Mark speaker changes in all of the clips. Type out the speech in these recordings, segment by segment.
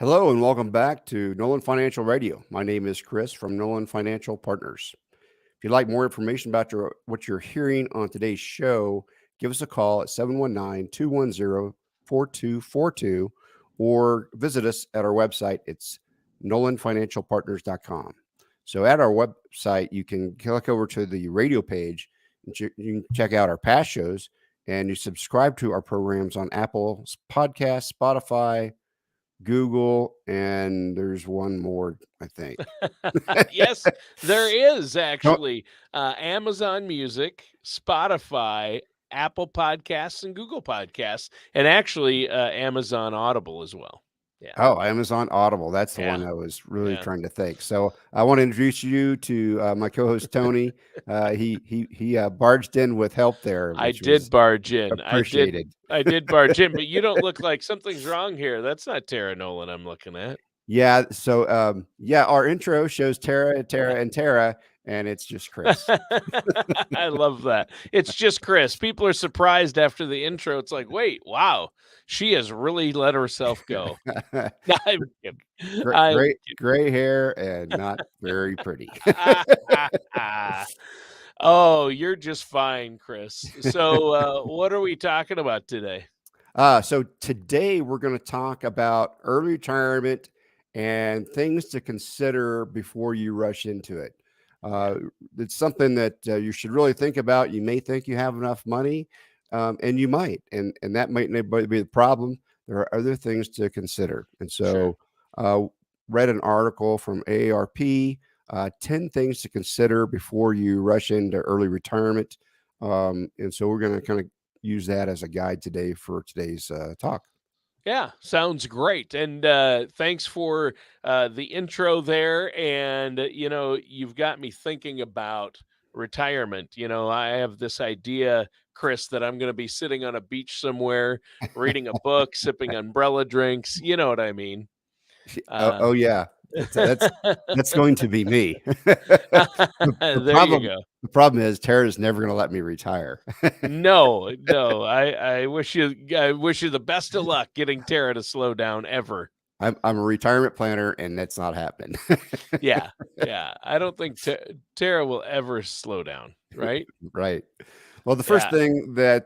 Speaker 1: Hello and welcome back to Nolan Financial Radio. My name is Chris from Nolan Financial Partners. If you'd like more information about what you're hearing on today's show, give us a call at 719-210-4242 or visit us at our website. It's nolanfinancialpartners.com. So at our website, you can click over to the radio page and you can check out our past shows, and you subscribe to our programs on Apple Podcasts, Spotify, Google, and there's one more, I think.
Speaker 2: Yes, there is
Speaker 1: No,
Speaker 2: actually Amazon Music, Spotify, Apple Podcasts, and Google Podcasts, and actually Amazon Audible as well. Yeah,
Speaker 1: oh, Amazon Audible. That's the
Speaker 2: yeah,
Speaker 1: one I was really
Speaker 2: yeah.
Speaker 1: trying to think. So I want to introduce you to my co-host Tony. He barged in with help there,
Speaker 2: I
Speaker 1: which
Speaker 2: did
Speaker 1: was
Speaker 2: barge in.
Speaker 1: appreciated.
Speaker 2: I did barge in, but you don't look like something's wrong here. That's not Tara Nolan I'm looking at.
Speaker 1: Yeah. So our intro shows Tara, and it's just Chris.
Speaker 2: I love that. It's just Chris. People are surprised after the intro. It's like, wait, wow, she has really let herself go. I'm kidding. I'm
Speaker 1: Gray hair and not very pretty.
Speaker 2: Oh, you're just fine, Chris. So, what are we talking about today?
Speaker 1: So today we're going to talk about early retirement and things to consider before you rush into it. Uh, it's something that you should really think about. You may think you have enough money, and you might, and that might not be the problem. There are other things to consider. And
Speaker 2: Sure.
Speaker 1: so, read an article from AARP, 10 things to consider before you rush into early retirement. And so we're going to kind of use that as a guide today for today's talk.
Speaker 2: Yeah, sounds great. And thanks for the intro there. And, you've got me thinking about retirement. I have this idea, Chris, that I'm going to be sitting on a beach somewhere, reading a book, sipping umbrella drinks. You know what I mean?
Speaker 1: Oh, yeah, that's that's going to be me. The
Speaker 2: There you
Speaker 1: problem
Speaker 2: go.
Speaker 1: the problem is Tara's never going to let me retire.
Speaker 2: No, no. I wish you the best of luck getting Tara to slow down ever.
Speaker 1: I'm a retirement planner, and that's not happening.
Speaker 2: Yeah, yeah. I don't think Tara will ever slow down, right?
Speaker 1: Right. Well, the first
Speaker 2: Yeah.
Speaker 1: thing that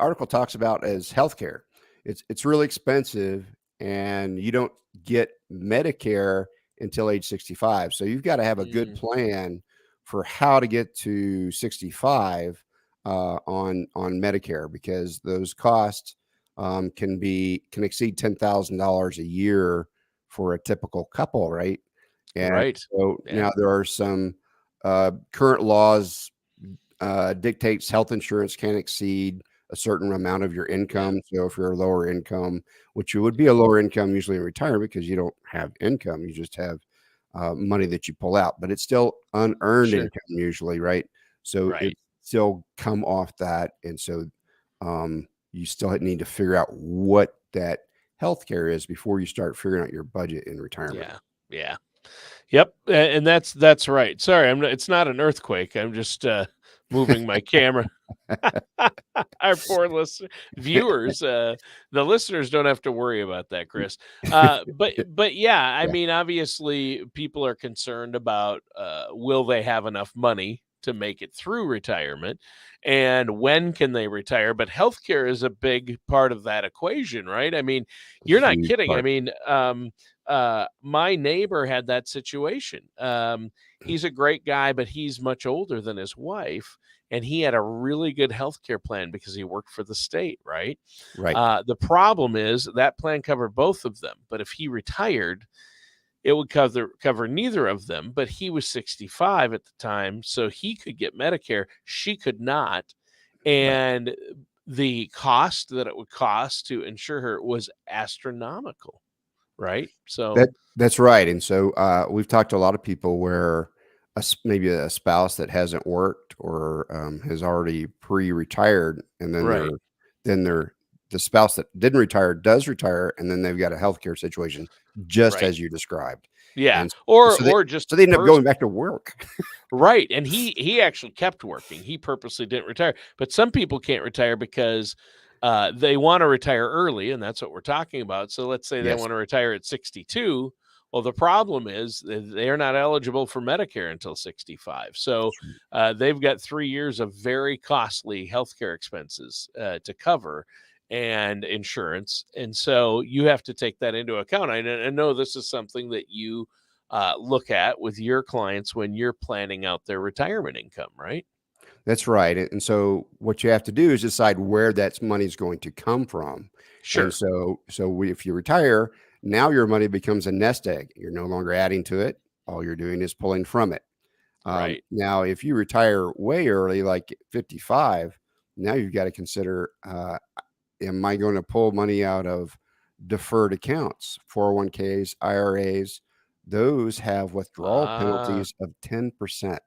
Speaker 1: article talks about is healthcare. It's really expensive, and you don't get Medicare until age 65. So you've got to have a good
Speaker 2: Mm,
Speaker 1: plan for how to get to 65 on Medicare, because those costs can exceed $10,000 a year for a typical couple, right? And
Speaker 2: right.
Speaker 1: so
Speaker 2: Yeah.
Speaker 1: now there are some current laws dictates health insurance can't exceed a certain amount of your
Speaker 2: Yeah.
Speaker 1: income. So if you're a lower income, which you would be a lower income usually in retirement because you don't have income, you just have money that you pull out, but it's still unearned
Speaker 2: Sure.
Speaker 1: income usually, right? So it
Speaker 2: Right.
Speaker 1: still come off that, and so you still need to figure out what that healthcare is before you start figuring out your budget in retirement.
Speaker 2: Yeah. Yeah. Yep. And that's right. Sorry, it's not an earthquake. I'm just moving my camera. Our poor viewers, the listeners don't have to worry about that, Chris. But yeah, I
Speaker 1: Yeah.
Speaker 2: mean, obviously, people are concerned about will they have enough money to make it through retirement, and when can they retire? But healthcare is a big part of that equation, right? I mean, you're not
Speaker 1: Huge
Speaker 2: kidding. I
Speaker 1: part.
Speaker 2: mean, my neighbor had that situation. He's a great guy, but he's much older than his wife, and he had a really good healthcare plan because he worked for the state, right?
Speaker 1: Right.
Speaker 2: The problem is that plan covered both of them, but if he retired, it would cover neither of them. But he was 65 at the time, so he could get Medicare. She could not,
Speaker 1: Right.
Speaker 2: and the cost that it would cost to insure her was astronomical, right? So,
Speaker 1: That's right. And so we've talked to a lot of people where maybe a spouse that hasn't worked or has already pre-retired, and
Speaker 2: right,
Speaker 1: then they're the spouse that didn't retire does retire, and then they've got a healthcare situation just
Speaker 2: right,
Speaker 1: as you described,
Speaker 2: yeah,
Speaker 1: and
Speaker 2: or
Speaker 1: so they
Speaker 2: or just
Speaker 1: so they end up
Speaker 2: pers-
Speaker 1: going back to work.
Speaker 2: Right, and he actually kept working. He purposely didn't retire. But some people can't retire because they want to retire early, and that's what we're talking about. So let's say they
Speaker 1: Yes.
Speaker 2: want to retire at 62. Well, the problem is they're not eligible for Medicare until 65. So they've got 3 years of very costly healthcare expenses to cover and insurance. And so you have to take that into account. I know this is something that you look at with your clients when you're planning out their retirement income, right?
Speaker 1: That's right. And so what you have to do is decide where that money is going to come from. And
Speaker 2: Sure.
Speaker 1: if you retire, now your money becomes a nest egg. You're no longer adding to it. All you're doing is pulling from it.
Speaker 2: Right.
Speaker 1: Now, if you retire way early, like 55, now you've got to consider, am I going to pull money out of deferred accounts, 401ks, IRAs? Those have withdrawal
Speaker 2: Ah,
Speaker 1: penalties of 10%.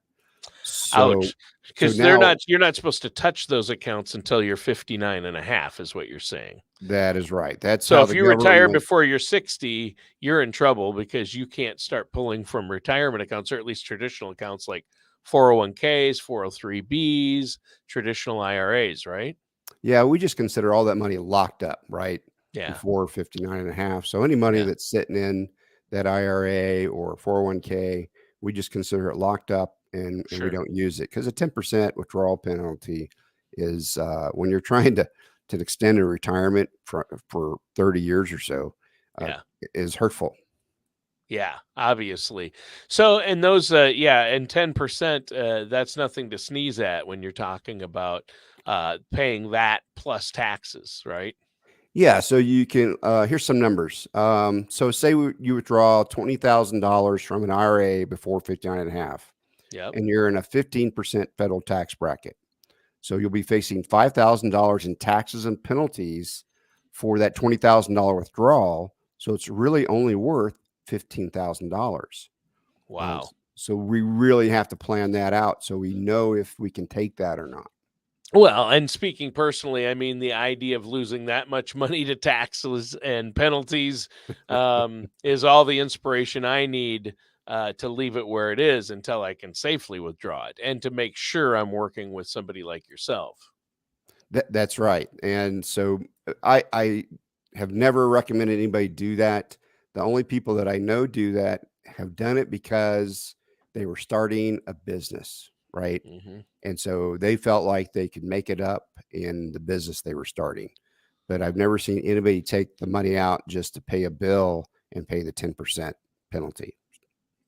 Speaker 1: So,
Speaker 2: ouch.
Speaker 1: so
Speaker 2: Because
Speaker 1: now
Speaker 2: you're not supposed to touch those accounts until you're 59 and a half, is what you're saying.
Speaker 1: that is right. That's
Speaker 2: So
Speaker 1: how
Speaker 2: if
Speaker 1: the
Speaker 2: you retire
Speaker 1: government.
Speaker 2: before you're 60, you're in trouble because you can't start pulling from retirement accounts, or at least traditional accounts like 401ks, 403bs, traditional IRAs, right?
Speaker 1: Yeah, we just consider all that money locked up, right?
Speaker 2: Yeah.
Speaker 1: Before 59 and a half. So any money
Speaker 2: Yeah.
Speaker 1: that's sitting in that IRA or 401k, we just consider it locked up and we
Speaker 2: Sure.
Speaker 1: don't use it because a 10% withdrawal penalty is when you're trying to extend a retirement for 30 years or so, uh,
Speaker 2: Yeah.
Speaker 1: is hurtful.
Speaker 2: Yeah, obviously. So, and those, yeah, and 10%, that's nothing to sneeze at when you're talking about paying that plus taxes, right?
Speaker 1: Yeah, so you can here's some numbers. So say you withdraw $20,000 from an IRA before 59 and a half,
Speaker 2: Yep.
Speaker 1: and you're in a 15% federal tax bracket. So you'll be facing $5,000 in taxes and penalties for that $20,000 withdrawal. So it's really only worth $15,000. Uh,
Speaker 2: Wow.
Speaker 1: so we really have to plan that out so we know if we can take that or not.
Speaker 2: Well, and speaking personally, I mean, the idea of losing that much money to taxes and penalties is all the inspiration I need to leave it where it is until I can safely withdraw it and to make sure I'm working with somebody like yourself.
Speaker 1: That's right. And so I have never recommended anybody do that. The only people that I know do that have done it because they were starting a business, right?
Speaker 2: Hmm.
Speaker 1: And so they felt like they could make it up in the business they were starting. But I've never seen anybody take the money out just to pay a bill and pay the 10% penalty.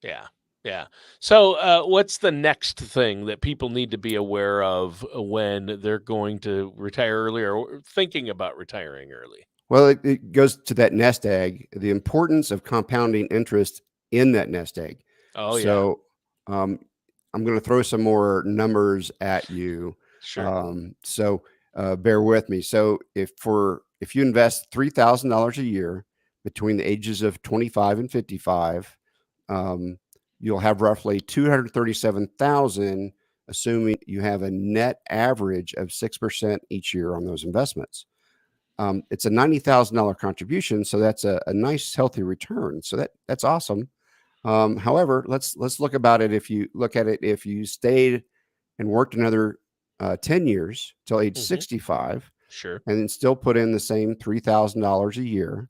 Speaker 2: Yeah. Yeah. So, what's the next thing that people need to be aware of when they're going to retire early or thinking about retiring early?
Speaker 1: Well, it goes to that nest egg, the importance of compounding interest in that nest egg.
Speaker 2: Oh, yeah.
Speaker 1: So um, I'm going to throw some more numbers at you.
Speaker 2: Sure.
Speaker 1: Bear with me. So if you invest $3,000 a year between the ages of 25 and 55, um, you'll have roughly 237,000, assuming you have a net average of 6% each year on those investments. It's a $90,000 contribution, so that's a nice healthy return. So that's awesome. However, let's look about it. If you look at it, if you stayed and worked another 10 years till age
Speaker 2: Hmm.
Speaker 1: 65,
Speaker 2: Sure.
Speaker 1: and then still put in the same $3,000 a year,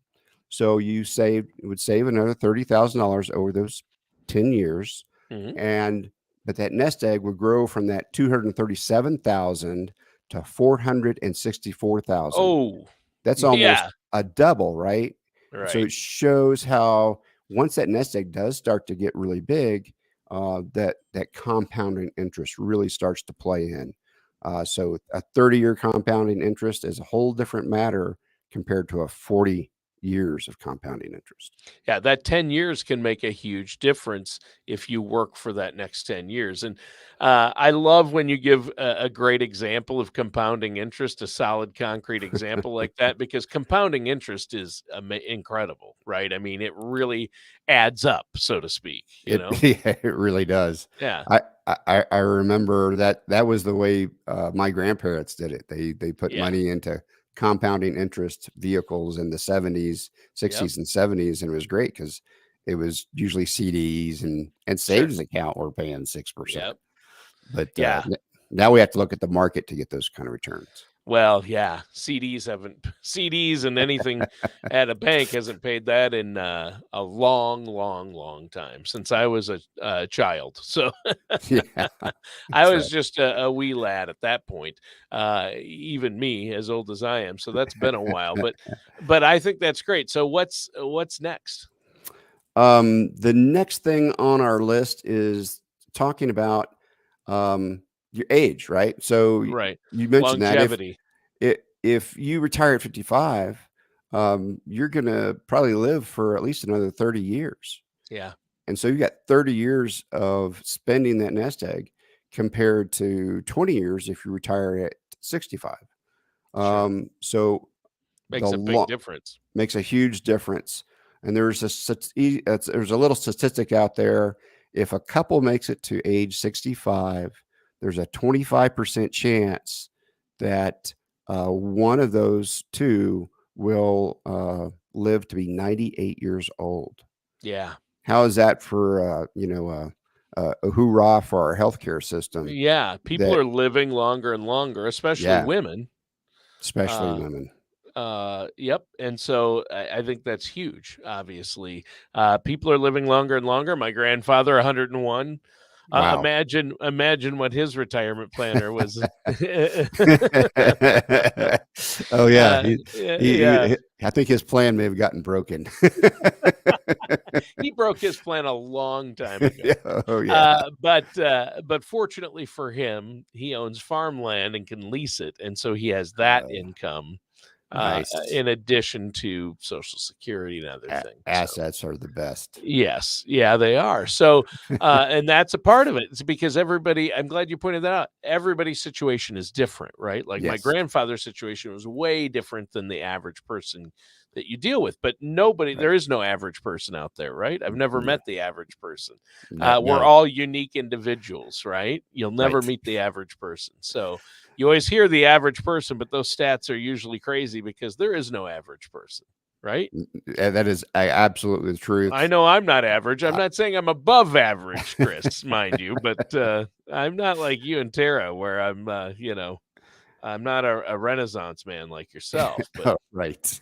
Speaker 1: so would save another $30,000 over those 10 years,
Speaker 2: Hmm.
Speaker 1: and but that nest egg would grow from that 237,000 to 464,000.
Speaker 2: Oh,
Speaker 1: That's almost
Speaker 2: yeah.
Speaker 1: a double, right? So
Speaker 2: Right.
Speaker 1: it shows how once that nest egg does start to get really big, that compounding interest really starts to play in. So a 30-year compounding interest is a whole different matter compared to a 40 years of compounding interest.
Speaker 2: Yeah, that 10 years can make a huge difference if you work for that next 10 years. And I love when you give a great example of compounding interest, a solid concrete example like that, because compounding interest is incredible, right? I mean, it really adds up, so to speak, you
Speaker 1: It
Speaker 2: know?
Speaker 1: yeah, it really does.
Speaker 2: Yeah,
Speaker 1: I remember that was the way my grandparents did it. They put
Speaker 2: yeah,
Speaker 1: money into compounding interest vehicles in the 70s,
Speaker 2: yep,
Speaker 1: 60s, and 70s, and it was great because it was usually CDs and
Speaker 2: sure,
Speaker 1: savings account were paying 6%.
Speaker 2: yep,
Speaker 1: But
Speaker 2: yeah.
Speaker 1: now we have to look at the market to get those kind of returns.
Speaker 2: Well, yeah, CDs and anything at a bank hasn't paid that in a long, long, long time since I was a child. So
Speaker 1: Yeah,
Speaker 2: I
Speaker 1: that's
Speaker 2: was
Speaker 1: right.
Speaker 2: just a wee lad at that point, even me, as old as I am. So that's been a while, but I think that's great. So what's next?
Speaker 1: The next thing on our list is talking about your age, right? So
Speaker 2: Right,
Speaker 1: you mentioned that
Speaker 2: longevity.
Speaker 1: if you retire at 55, you're gonna probably live for at least another 30 years.
Speaker 2: Yeah,
Speaker 1: And so you got 30 years of spending that nest egg compared to 20 years if you retire at 65.
Speaker 2: sure,
Speaker 1: So the
Speaker 2: makes a big
Speaker 1: law
Speaker 2: difference.
Speaker 1: makes a huge difference. And there's a little statistic out there. If a couple makes it to age 65, there's a 25% chance that one of those two will live to be 98 years old.
Speaker 2: Yeah,
Speaker 1: How is that for a hoorah for our healthcare system?
Speaker 2: yeah. People
Speaker 1: That
Speaker 2: are living longer and longer, especially
Speaker 1: yeah,
Speaker 2: women.
Speaker 1: especially
Speaker 2: Uh,
Speaker 1: women.
Speaker 2: yep. And so I think that's huge. Obviously, people are living longer and longer. My grandfather, 101.
Speaker 1: Wow.
Speaker 2: Imagine what his retirement planner was.
Speaker 1: Oh yeah,
Speaker 2: Yeah,
Speaker 1: I think his plan may have gotten broken.
Speaker 2: he broke his plan a long time ago.
Speaker 1: Yeah, oh yeah.
Speaker 2: But fortunately for him, he owns farmland and can lease it, and so he has that
Speaker 1: Oh,
Speaker 2: income
Speaker 1: nice.
Speaker 2: in addition to Social Security and other things. So
Speaker 1: Assets are the best.
Speaker 2: yes, yeah, they are. So and that's a part of it. It's because everybody. I'm glad you pointed that out. Everybody's situation is different, right? Like my
Speaker 1: Yes,
Speaker 2: grandfather's situation was way different than the average person that you deal with. But nobody,
Speaker 1: right.
Speaker 2: there is no average person out there, right? I've never
Speaker 1: No,
Speaker 2: met the average person.
Speaker 1: no,
Speaker 2: We're
Speaker 1: no.
Speaker 2: all unique individuals, right? You'll never
Speaker 1: Right.
Speaker 2: meet the average person. So you always hear the average person, but those stats are usually crazy because there is no average person, right?
Speaker 1: That is absolutely the
Speaker 2: I
Speaker 1: truth.
Speaker 2: know I'm not average. I'm
Speaker 1: Uh,
Speaker 2: not saying I'm above average, Chris, mind you, but I'm not like you and Tara, where I'm not a Renaissance man like yourself. But
Speaker 1: oh, right.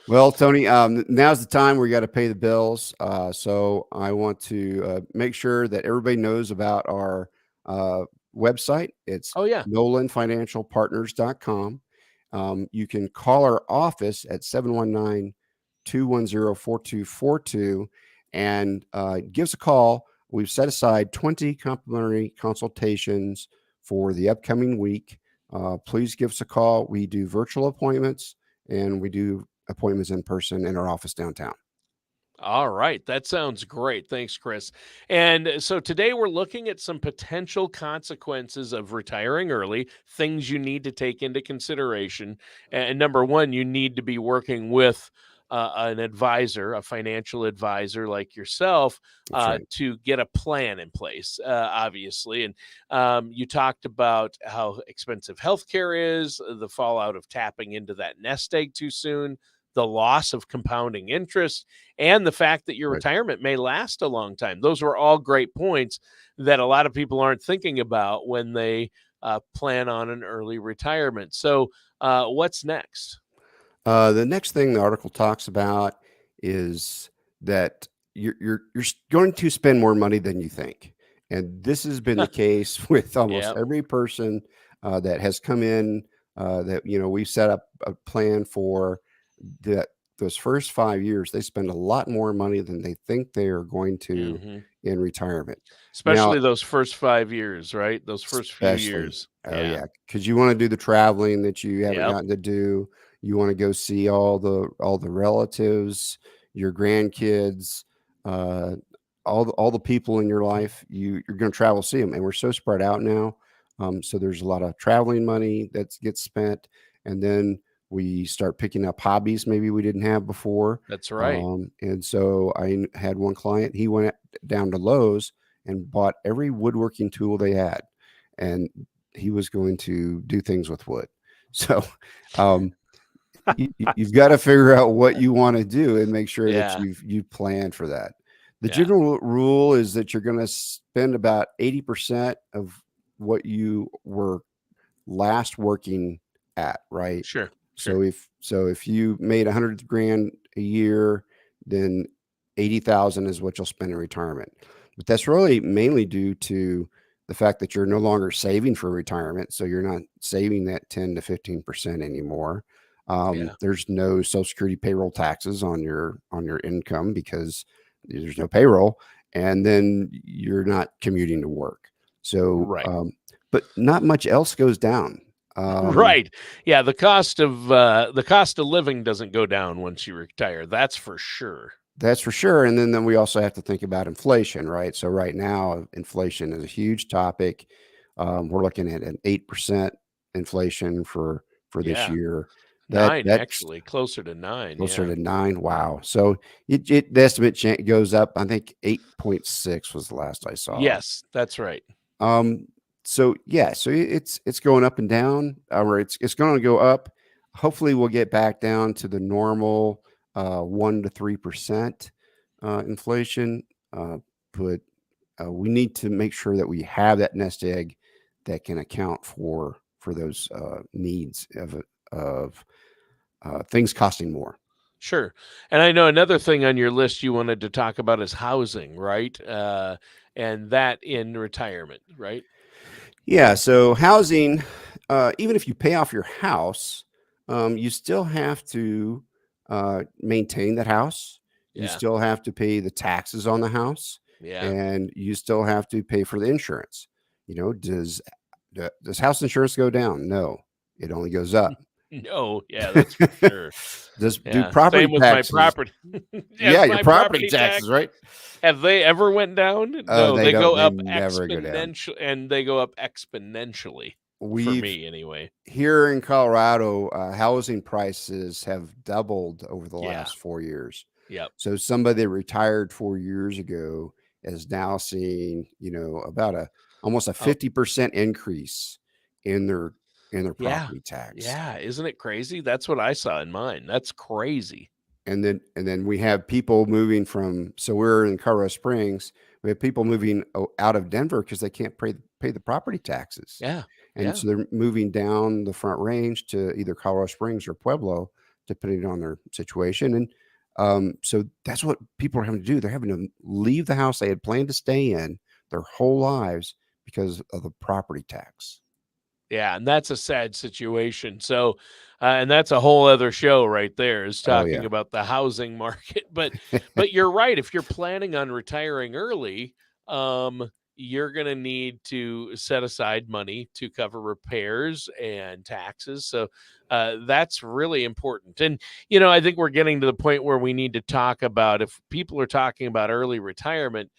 Speaker 1: Well, Tony, now's the time where you got to pay the bills. So I want to make sure that everybody knows about our uh, website. It's
Speaker 2: oh yeah,
Speaker 1: nolanfinancialpartners.com. You can call our office at 719-210-4242 and give us a call. We've set aside 20 complimentary consultations for the upcoming week. Please give us a call. We do virtual appointments and we do appointments in person in our office downtown.
Speaker 2: all right. That sounds great. Thanks, Chris. And so today we're looking at some potential consequences of retiring early, things you need to take into consideration. And number one, you need to be working with an advisor, a financial advisor like yourself,
Speaker 1: That's right.
Speaker 2: to get a plan in place, obviously. And you talked about how expensive healthcare is, the fallout of tapping into that nest egg too soon, the loss of compounding interest, and the fact that your
Speaker 1: Right.
Speaker 2: retirement may last a long time. Those were all great points that a lot of people aren't thinking about when they plan on an early retirement. So, what's next?
Speaker 1: The next thing the article talks about is that going to spend more money than you think, and this has been the case with almost
Speaker 2: Yep.
Speaker 1: every person that has come in. That we set up a plan for that. Those first 5 years, they spend a lot more money than they think they are going to
Speaker 2: Hmm.
Speaker 1: in retirement. Now,
Speaker 2: Especially those first 5 years, right? Those first few
Speaker 1: especially,
Speaker 2: years.
Speaker 1: oh
Speaker 2: Yeah.
Speaker 1: yeah, because you want to do the traveling that you haven't
Speaker 2: Yep.
Speaker 1: gotten to do. You want to go see all the relatives, your grandkids, uh, all the people in your life. You're going to travel see them, and we're so spread out now. So there's a lot of traveling money that gets spent, and then we start picking up hobbies maybe we didn't have before.
Speaker 2: That's right.
Speaker 1: And so had one client. He went down to Lowe's and bought every woodworking tool they had, and he was going to do things with wood. So, um, you've got to figure out what you want to do and make sure that
Speaker 2: Yeah.
Speaker 1: you've planned for that. The
Speaker 2: Yeah.
Speaker 1: general rule is that you're going to spend about 80% of what you were last working at, right?
Speaker 2: Sure.
Speaker 1: So
Speaker 2: Sure.
Speaker 1: if you made 100 grand a year, then 80,000 is what you'll spend in retirement. But that's really mainly due to the fact that you're no longer saving for retirement. So you're not saving that 10 to 15% anymore.
Speaker 2: Yeah.
Speaker 1: There's no Social Security payroll taxes on your income because there's no payroll, and then you're not commuting to work. So,
Speaker 2: Right.
Speaker 1: but not much else goes down. Um,
Speaker 2: Right. Yeah, the cost of living doesn't go down once you retire. That's for sure.
Speaker 1: That's for sure. And then we also have to think about inflation, right? So right now, inflation is a huge topic. We're looking at an 8% inflation for this
Speaker 2: Yeah.
Speaker 1: year.
Speaker 2: 9
Speaker 1: That's
Speaker 2: actually, closer to 9,
Speaker 1: closer
Speaker 2: yeah.
Speaker 1: to 9. Wow. So the estimate goes up. I think 8.6 was the last I saw.
Speaker 2: Yes, that's right.
Speaker 1: Um, so yeah, so it's going up and down, or it's going to go up. Hopefully, we'll get back down to the normal 1 to 3% inflation. But we need to make sure that we have that nest egg that can account for those needs of things costing more.
Speaker 2: Sure. And I know another thing on your list you wanted to talk about is housing, right? And that in retirement, right?
Speaker 1: Yeah. So housing, even if you pay off your house, you still have to maintain that house. You
Speaker 2: Yeah.
Speaker 1: still have to pay the taxes on the house,
Speaker 2: Yeah.
Speaker 1: and you still have to pay for the insurance. Does house insurance go down? No, it only goes up.
Speaker 2: No, yeah, that's for sure.
Speaker 1: Does do
Speaker 2: Yeah.
Speaker 1: property
Speaker 2: Same with my
Speaker 1: taxes?
Speaker 2: property.
Speaker 1: Yeah,
Speaker 2: Yes,
Speaker 1: your
Speaker 2: my
Speaker 1: property
Speaker 2: property
Speaker 1: taxes,
Speaker 2: tax.
Speaker 1: right?
Speaker 2: Have they ever went down? No,
Speaker 1: They
Speaker 2: they go
Speaker 1: don't. They
Speaker 2: up
Speaker 1: never go down.
Speaker 2: exponentially for
Speaker 1: We've
Speaker 2: me anyway.
Speaker 1: Here in Colorado, housing prices have doubled over the
Speaker 2: Yeah.
Speaker 1: last 4 years.
Speaker 2: Yep.
Speaker 1: So somebody that retired 4 years ago is now seeing, about almost a
Speaker 2: Oh,
Speaker 1: 50% increase in their
Speaker 2: yeah.
Speaker 1: property tax.
Speaker 2: Yeah, isn't it crazy? That's what I saw in mine. That's crazy.
Speaker 1: And then we have people moving from, so we're in Colorado Springs. We have people moving out of Denver because they can't pay the property taxes.
Speaker 2: Yeah.
Speaker 1: And
Speaker 2: Yeah.
Speaker 1: so they're moving down the Front Range to either Colorado Springs or Pueblo, depending on their situation. And so that's what people are having to do. They're having to leave the house they had planned to stay in their whole lives because of the property tax.
Speaker 2: Yeah, and that's a sad situation. So, and that's a whole other show right there is
Speaker 1: Oh
Speaker 2: talking
Speaker 1: yeah.
Speaker 2: about the housing market. But you're right. If you're planning on retiring early, you're going to need to set aside money to cover repairs and taxes. So, that's really important. And I think we're getting to the point where we need to talk about if people are talking about early retirement.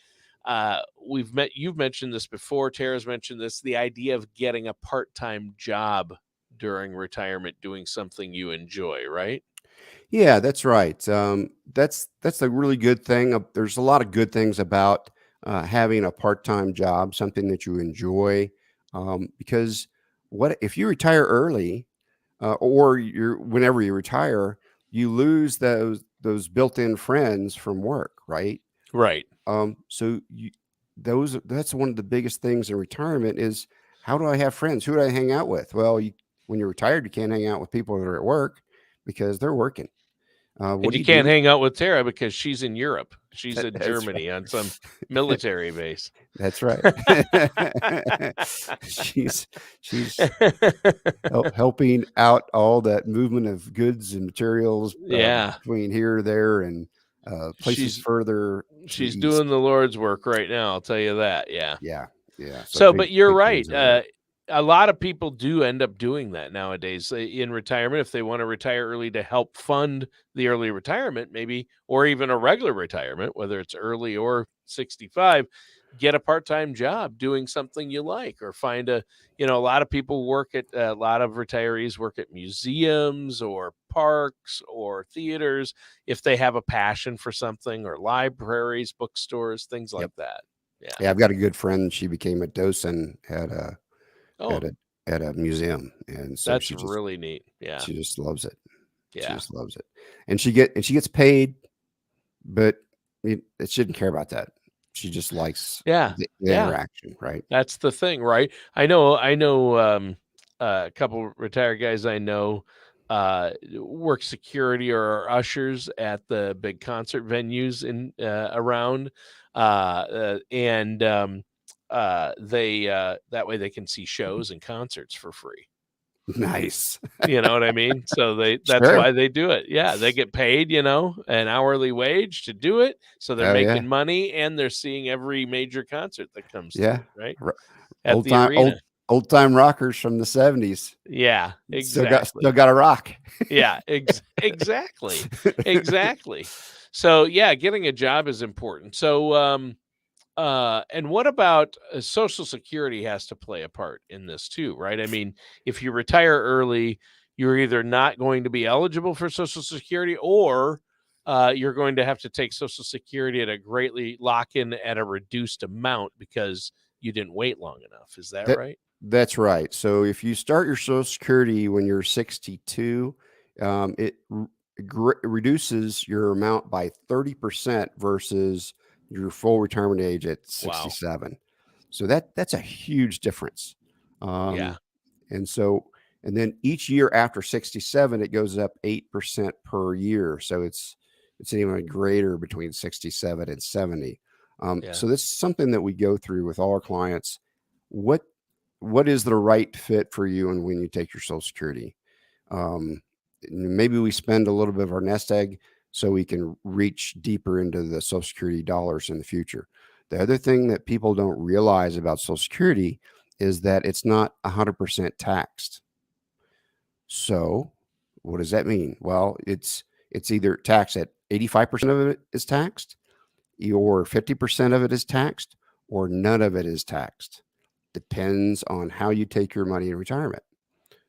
Speaker 2: You've mentioned this before, Tara's mentioned this, the idea of getting a part-time job during retirement doing something you enjoy, right?
Speaker 1: Yeah, that's right. That's a really good thing. There's a lot of good things about having a part-time job, something that you enjoy, because what if you retire early, or whenever you retire, you lose those built-in friends from work, right?
Speaker 2: Right.
Speaker 1: So that's one of the biggest things in retirement is, how do I have friends? Who do I hang out with? Well, when you're retired, you can't hang out with people that are at work because they're working. What
Speaker 2: And
Speaker 1: do
Speaker 2: you
Speaker 1: you
Speaker 2: can't
Speaker 1: do?
Speaker 2: hang out with Tara because she's in Europe. She's in
Speaker 1: That's
Speaker 2: Germany on some military base.
Speaker 1: That's right. She's helping out all that movement of goods and materials
Speaker 2: Yeah.
Speaker 1: between here, there, and places
Speaker 2: She's
Speaker 1: further to the
Speaker 2: she's doing
Speaker 1: east.
Speaker 2: the Lord's work right now, I'll tell you that. Yeah.
Speaker 1: Yeah, yeah. So
Speaker 2: So,
Speaker 1: big,
Speaker 2: but you're
Speaker 1: big
Speaker 2: right.
Speaker 1: things over there.
Speaker 2: A lot of people do end up doing that nowadays in retirement if they want to retire early to help fund the early retirement, maybe, or even a regular retirement, whether it's early or 65. Get a part-time job doing something you like, or find a lot of people work at a lot of retirees work at museums or parks or theaters if they have a passion for something, or libraries, bookstores, things
Speaker 1: Yep.
Speaker 2: like that. Yeah.
Speaker 1: Yeah, I've got a good friend. She became a docent at
Speaker 2: Oh,
Speaker 1: a at a museum, and so
Speaker 2: that's really neat. Yeah.
Speaker 1: she just loves it. She
Speaker 2: Yeah.
Speaker 1: just loves it, and she gets paid, but she didn't care about that. She just likes
Speaker 2: Yeah.
Speaker 1: the
Speaker 2: Yeah.
Speaker 1: interaction, right?
Speaker 2: That's the thing, right? I know, a couple retired guys I know, work security or are ushers at the big concert venues in, around, and, they, that way they can see shows and concerts for free.
Speaker 1: Nice.
Speaker 2: You know what I mean? So that's
Speaker 1: Sure.
Speaker 2: why they do it. Yeah, they get paid, an hourly wage to do it, so they're
Speaker 1: Oh, yeah.
Speaker 2: making money and they're seeing every major concert that comes
Speaker 1: Yeah.
Speaker 2: through, right?
Speaker 1: R
Speaker 2: At the arena.
Speaker 1: old time rockers from the '70s.
Speaker 2: Yeah,
Speaker 1: Still
Speaker 2: exactly.
Speaker 1: got a rock.
Speaker 2: Yeah, exactly, exactly. So, yeah, getting a job is important. So, and what about Social Security has to play a part in this too, right? I mean, if you retire early, you're either not going to be eligible for Social Security or you're going to have to take Social Security at a greatly lock in at a reduced amount because you didn't wait long enough. Is that
Speaker 1: That
Speaker 2: right?
Speaker 1: that's right. So if you start your Social Security when you're 62, it reduces your amount by 30% versus your full retirement age at
Speaker 2: Wow.
Speaker 1: 67. So that's a huge difference.
Speaker 2: Yeah.
Speaker 1: Um, and so and then each year after 67, it goes up 8% per year. So it's even greater between 67 and 70.
Speaker 2: Yeah.
Speaker 1: So this is something that we go through with all our clients. What what is the right fit for you and when you take your Social Security? Maybe we spend a little bit of our nest egg so we can reach deeper into the Social Security dollars in the future. The other thing that people don't realize about Social Security is that it's not 100% taxed. So, what does that mean? Well, it's either taxed at 85% of it is taxed, or 50% of it is taxed, or none of it is taxed. Depends on how you take your money in retirement.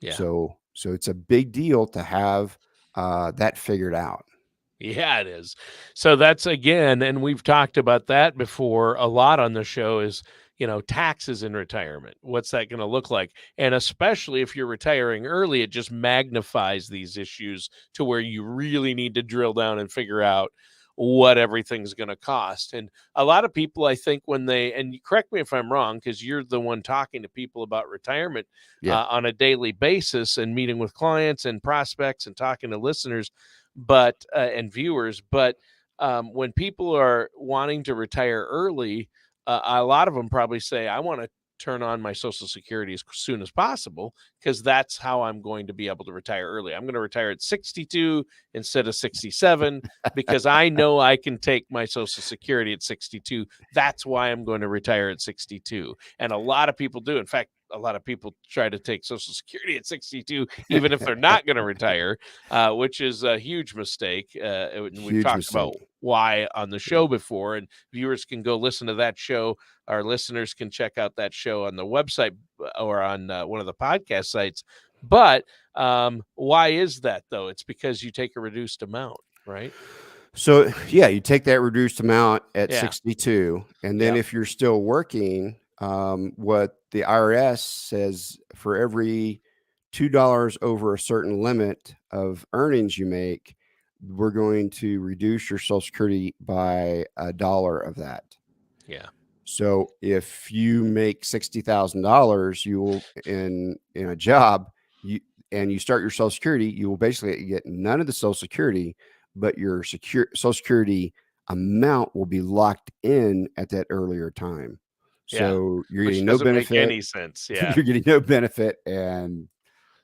Speaker 2: Yeah.
Speaker 1: So it's a big deal to have that figured out.
Speaker 2: Yeah, it is. So that's again, and we've talked about that before a lot on the show is, taxes in retirement. What's that going to look like? And especially if you're retiring early, it just magnifies these issues to where you really need to drill down and figure out what everything's going to cost. And a lot of people, I think, and you correct me if I'm wrong, because you're the one talking to people about retirement
Speaker 1: Yeah.
Speaker 2: on a daily basis and meeting with clients and prospects and talking to listeners but and viewers. But when people are wanting to retire early, a lot of them probably say, "I want to turn on my Social Security as soon as possible because that's how I'm going to be able to retire early. I'm going to retire at 62 instead of 67 because I know I can take my Social Security at 62. That's why I'm going to retire at 62." And a lot of people do. In fact, a lot of people try to take Social Security at 62, even if they're not going to retire, which is a huge mistake. And we've
Speaker 1: Huge
Speaker 2: talked about
Speaker 1: mistake.
Speaker 2: why on the
Speaker 1: Yeah.
Speaker 2: show before, and viewers can go listen to that show. Our listeners can check out that show on the website or on one of the podcast sites. But why is that though? It's because you take a reduced amount, right?
Speaker 1: So yeah, you take that reduced amount at
Speaker 2: Yeah.
Speaker 1: 62, and then
Speaker 2: Yep.
Speaker 1: if you're still working, what the IRS says for every $2 over a certain limit of earnings you make, we're going to reduce your Social Security by a dollar of that.
Speaker 2: Yeah.
Speaker 1: So if you make $60,000, you will in a job, you and you start your Social Security, you will basically get none of the Social Security, but your Social Security amount will be locked in at that earlier time.
Speaker 2: Yeah.
Speaker 1: So you're
Speaker 2: Which
Speaker 1: getting no
Speaker 2: doesn't make
Speaker 1: benefit.
Speaker 2: any sense. Yeah.
Speaker 1: You're getting no benefit, and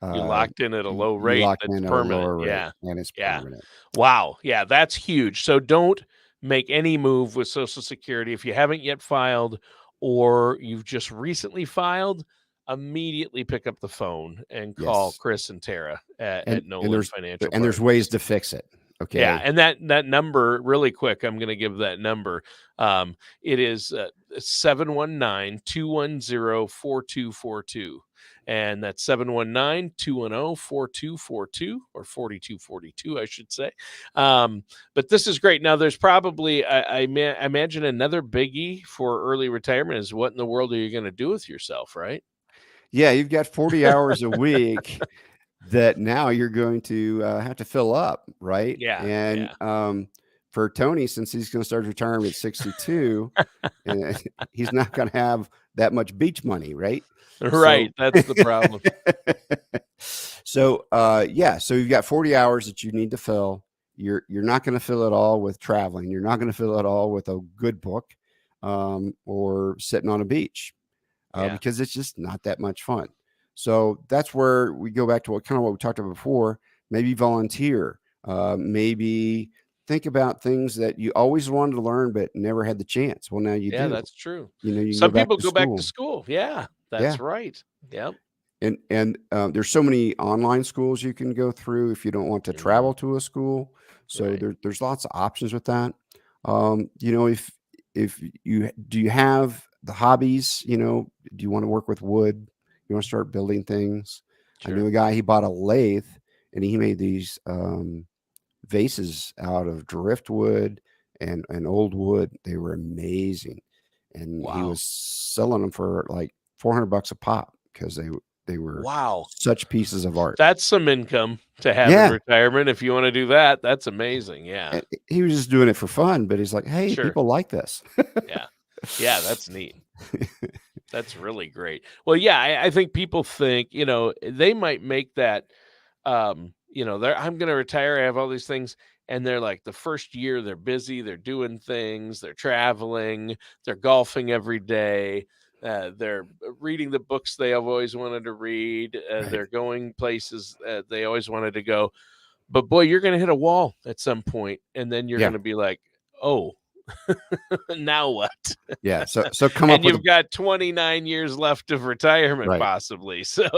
Speaker 2: You
Speaker 1: uh,
Speaker 2: locked in at a low
Speaker 1: you
Speaker 2: rate
Speaker 1: locked
Speaker 2: that's
Speaker 1: in at a
Speaker 2: permanent.
Speaker 1: lower rate,
Speaker 2: Yeah.
Speaker 1: and it's
Speaker 2: Yeah.
Speaker 1: permanent.
Speaker 2: Wow. Yeah, that's huge. So don't make any move with Social Security if you haven't yet filed or you've just recently filed. Immediately pick up the phone and call
Speaker 1: Yes,
Speaker 2: Chris and Tara
Speaker 1: and
Speaker 2: at Nolan Financial
Speaker 1: there's ways
Speaker 2: Partners.
Speaker 1: to fix it.
Speaker 2: Yeah,
Speaker 1: Okay.
Speaker 2: and that number, really quick, I'm gonna give that number. It is 719-210-4242, and that's 719-210-4242 or 4242, I should say. But this is great. Now, there's probably, I imagine another biggie for early retirement is what in the world are you gonna do with yourself, right?
Speaker 1: Yeah, you've got 40 hours a week that now you're going to have to fill up, right?
Speaker 2: Yeah,
Speaker 1: And
Speaker 2: yeah,
Speaker 1: for Tony, since he's going to start retirement at 62, and he's not going to have that much beach money, right?
Speaker 2: Right.
Speaker 1: So,
Speaker 2: That's the problem.
Speaker 1: so yeah, so you've got 40 hours that you need to fill. You're not going to fill it all with traveling. You're not going to fill it all with a good book, or sitting on a beach,
Speaker 2: Yeah.
Speaker 1: because it's just not that much fun. So that's where we go back to what we talked about before. Maybe volunteer. Maybe think about things that you always wanted to learn but never had the chance. Well, now you
Speaker 2: Yeah,
Speaker 1: do.
Speaker 2: that's true.
Speaker 1: You know, you can
Speaker 2: Some
Speaker 1: go back
Speaker 2: people
Speaker 1: to
Speaker 2: go back
Speaker 1: school.
Speaker 2: to school. Yeah, that's right. Yep.
Speaker 1: And there's so many online schools you can go through if you don't want to travel to a school. So
Speaker 2: Right.
Speaker 1: there's lots of options with that. You know, if do you have the hobbies? You know, do you want to work with wood? You want to start building things? I
Speaker 2: Sure.
Speaker 1: knew a guy, he bought a lathe and he made these vases out of driftwood and old wood. They were amazing, and he
Speaker 2: Wow.
Speaker 1: was selling them for like $400 a pop because they were
Speaker 2: Wow.
Speaker 1: such pieces of art.
Speaker 2: That's some income to have in
Speaker 1: Yeah,
Speaker 2: retirement. If you want to do that, that's amazing. Yeah.
Speaker 1: and he was just doing it for fun, but he's like, hey,
Speaker 2: Sure.
Speaker 1: people like this.
Speaker 2: Yeah. Yeah, that's neat. That's really great. Well, yeah, I think people think, they might make that, I'm going to retire. I have all these things. And they're like, the first year they're busy, they're doing things, they're traveling, they're golfing every day. They're reading the books they have always wanted to read.
Speaker 1: Right.
Speaker 2: They're going places they always wanted to go. But boy, you're going to hit a wall at some point, and then you're
Speaker 1: Yeah.
Speaker 2: going to be like, oh, now what?
Speaker 1: Yeah. So come up
Speaker 2: And
Speaker 1: with
Speaker 2: you've got 29 years left of retirement,
Speaker 1: right.
Speaker 2: possibly. So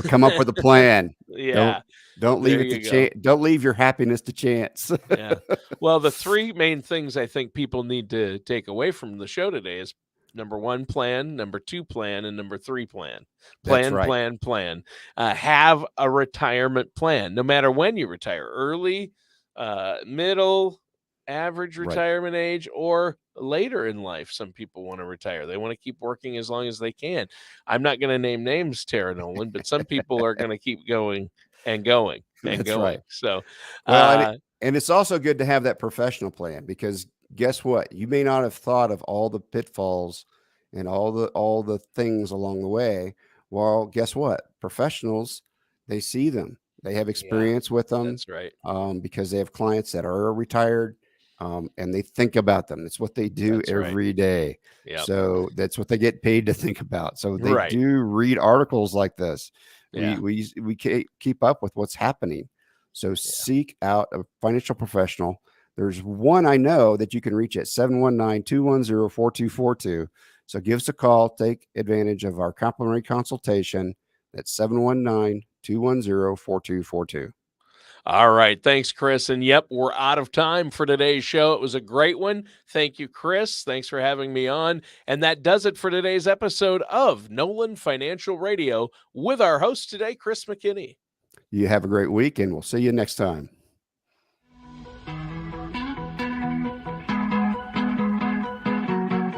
Speaker 1: come up with a plan.
Speaker 2: yeah,
Speaker 1: Don't leave
Speaker 2: there
Speaker 1: it to
Speaker 2: you go.
Speaker 1: chance. Don't leave your happiness to chance.
Speaker 2: Yeah. Well, the three main things I think people need to take away from the show today is number 1, plan, number 2, plan, and number 3, plan.
Speaker 1: That's
Speaker 2: Plan,
Speaker 1: right.
Speaker 2: plan. Have a retirement plan, no matter when you retire, early, middle, average
Speaker 1: Right.
Speaker 2: retirement age, or later in life. Some people want to retire. They want to keep working as long as they can. I'm not going to name names, Tara Nolan, but some people are going to keep going and going and
Speaker 1: That's
Speaker 2: going.
Speaker 1: right.
Speaker 2: So,
Speaker 1: Well, and it's also good to have that professional plan, because guess what? You may not have thought of all the pitfalls and all the things along the way. Well, guess what? Professionals, they see them. They have experience with them,
Speaker 2: that's right.
Speaker 1: because they have clients that are retired, and they think about them. It's what they do
Speaker 2: That's right.
Speaker 1: every day.
Speaker 2: Yep.
Speaker 1: So that's what they get paid to think about. So they
Speaker 2: Right.
Speaker 1: do read articles like this.
Speaker 2: Yeah.
Speaker 1: We keep up with what's happening. So seek out a financial professional. There's one I know that you can reach at 719-210-4242. So give us a call. Take advantage of our complimentary consultation at 719-210-4242.
Speaker 2: All right. Thanks, Chris. And yep, we're out of time for today's show. It was a great one. Thank you, Chris. Thanks for having me on. And that does it for today's episode of Nolan Financial Radio with our host today, Chris McKinney.
Speaker 1: You have a great week, and we'll see you next time.